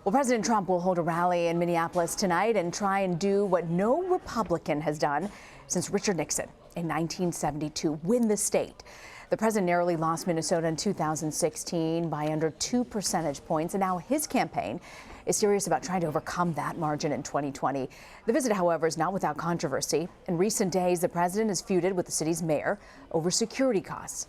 Well, President Trump will hold a rally in Minneapolis tonight and try and do what no Republican has done since Richard Nixon in 1972, win the state. The president narrowly lost Minnesota in 2016 by under 2 percentage points, and now his campaign is serious about trying to overcome that margin in 2020. The visit, however, is not without controversy. In recent days, the president has feuded with the city's mayor over security costs.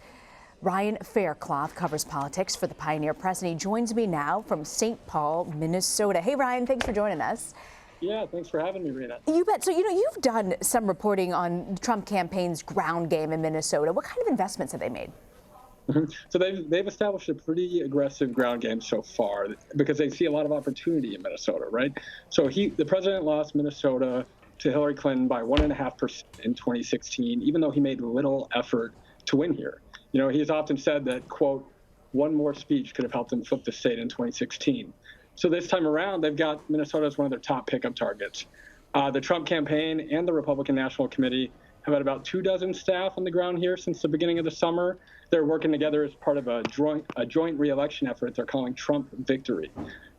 Ryan Fairchild covers politics for the Pioneer Press, and he joins me now from St. Paul, Minnesota. Hey, Ryan, thanks for joining us. Yeah, thanks for having me, Rena. You bet. So, you've done some reporting on the Trump campaign's ground game in Minnesota. What kind of investments have they made? So they've established a pretty aggressive ground game so far because they see a lot of opportunity in Minnesota, right? So the president lost Minnesota to Hillary Clinton by 1.5% in 2016, even though he made little effort to win here. He has often said that, quote, one more speech could have helped him flip the state in 2016. So this time around, they've got Minnesota as one of their top pickup targets. The Trump campaign and the Republican National Committee have had about 24 staff on the ground here since the beginning of the summer. They're working together as part of a joint re-election effort they're calling Trump Victory.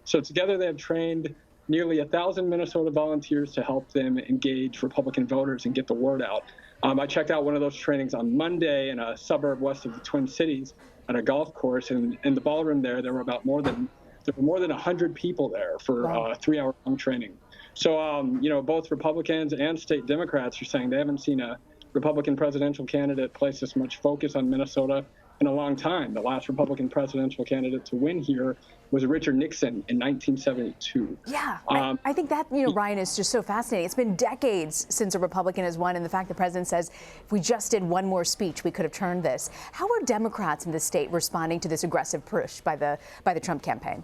So together they have trained nearly 1,000 Minnesota volunteers to help them engage Republican voters and get the word out. I checked out one of those trainings on Monday in a suburb west of the Twin Cities at a golf course, and in the ballroom there were more than 100 people there for a 3-hour-long training. So, both Republicans and state Democrats are saying they haven't seen a Republican presidential candidate place this much focus on Minnesota in a long time. The last Republican presidential candidate to win here was Richard Nixon in 1972. Yeah, I think that, Ryan, is just so fascinating. It's been decades since a Republican has won, and the fact the president says if we just did one more speech, we could have turned this. How are Democrats in the state responding to this aggressive push by the Trump campaign?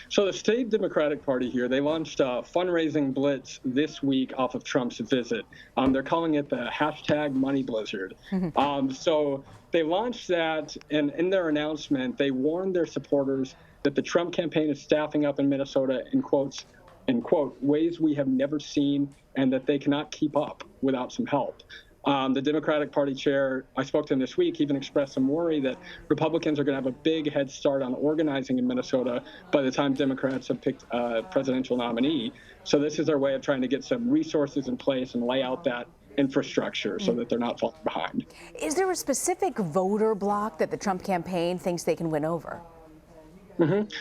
So the state Democratic Party here, they launched a fundraising blitz this week off of Trump's visit. They're calling it the hashtag Money Blizzard. So they launched that, and in their announcement, they warned their supporters that the Trump campaign is staffing up in Minnesota in quote, ways we have never seen, and that they cannot keep up without some help. The Democratic Party chair, I spoke to him this week, even expressed some worry that Republicans are going to have a big head start on organizing in Minnesota by the time Democrats have picked a presidential nominee. So this is their way of trying to get some resources in place and lay out that infrastructure so that they're not falling behind. Is there a specific voter bloc that the Trump campaign thinks they can win over?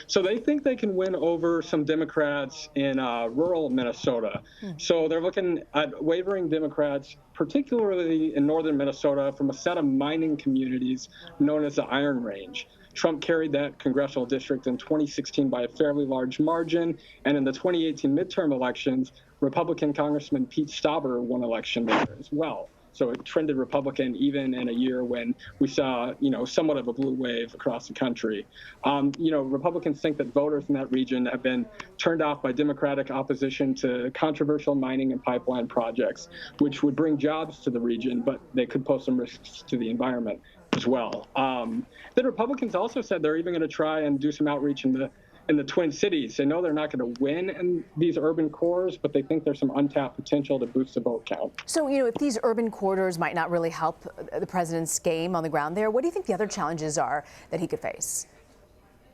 So they think they can win over some Democrats in rural Minnesota. So they're looking at wavering Democrats, particularly in northern Minnesota, from a set of mining communities known as the Iron Range. Trump carried that congressional district in 2016 by a fairly large margin, and in the 2018 midterm elections, Republican Congressman Pete Stauber won election there as well. So it trended Republican even in a year when we saw, somewhat of a blue wave across the country. Republicans think that voters in that region have been turned off by Democratic opposition to controversial mining and pipeline projects, which would bring jobs to the region, but they could pose some risks to the environment as well. Then Republicans also said they're even going to try and do some outreach in the Twin Cities. They know they're not going to win in these urban cores, but they think there's some untapped potential to boost the vote count. So, if these urban corridors might not really help the president's game on the ground there, what do you think the other challenges are that he could face?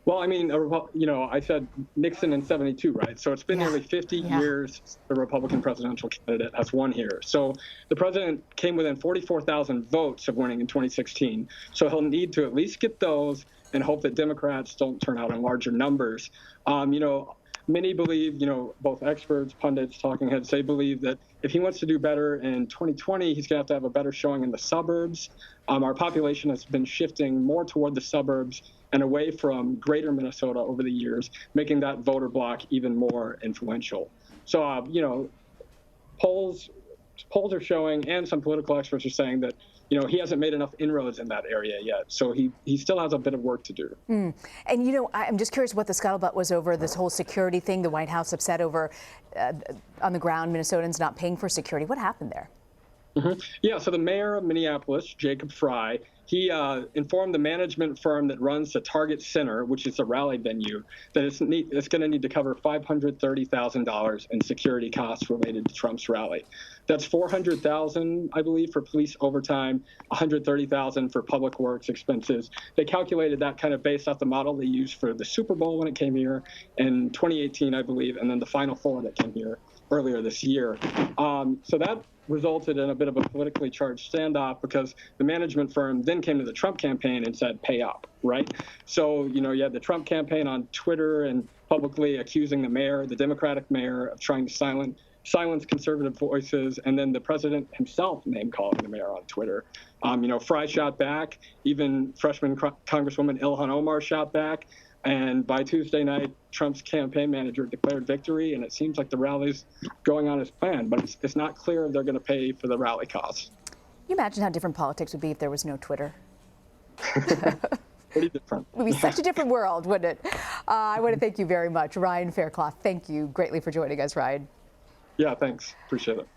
Well, I said Nixon in 72, right? So it's been nearly 50 years the Republican presidential candidate has won here. So the president came within 44,000 votes of winning in 2016. So he'll need to at least get those and hope that Democrats don't turn out in larger numbers. Many believe, both experts, pundits, talking heads, they believe that if he wants to do better in 2020, he's going to have a better showing in the suburbs. Our population has been shifting more toward the suburbs and away from greater Minnesota over the years, making that voter bloc even more influential. So, polls are showing, and some political experts are saying that, he hasn't made enough inroads in that area yet. So he still has a bit of work to do. And, I'm just curious what the scuttlebutt was over this whole security thing. The White House upset over, on the ground, Minnesotans not paying for security. What happened there? Yeah, so the mayor of Minneapolis, Jacob Frey, he informed the management firm that runs the Target Center, which is a rally venue, that it's going to need to cover $530,000 in security costs related to Trump's rally. That's $400,000, I believe, for police overtime, $130,000 for public works expenses. They calculated that kind of based off the model they used for the Super Bowl when it came here in 2018, I believe, and then the Final Four that came here earlier this year. So that resulted in a bit of a politically charged standoff because the management firm then came to the Trump campaign and said, pay up, right? So, you had the Trump campaign on Twitter and publicly accusing the mayor, the Democratic mayor, of trying to silence conservative voices, and then the president himself name-calling the mayor on Twitter. Fry shot back, even freshman Congresswoman Ilhan Omar shot back, and by Tuesday night, Trump's campaign manager declared victory, and it seems like the rally's going on as planned, but it's not clear if they're going to pay for the rally costs. Can you imagine how different politics would be if there was no Twitter? Pretty different. It would be such a different world, wouldn't it? I want to thank you very much. Ryan Fairchild, thank you greatly for joining us, Ryan. Yeah, thanks. Appreciate it.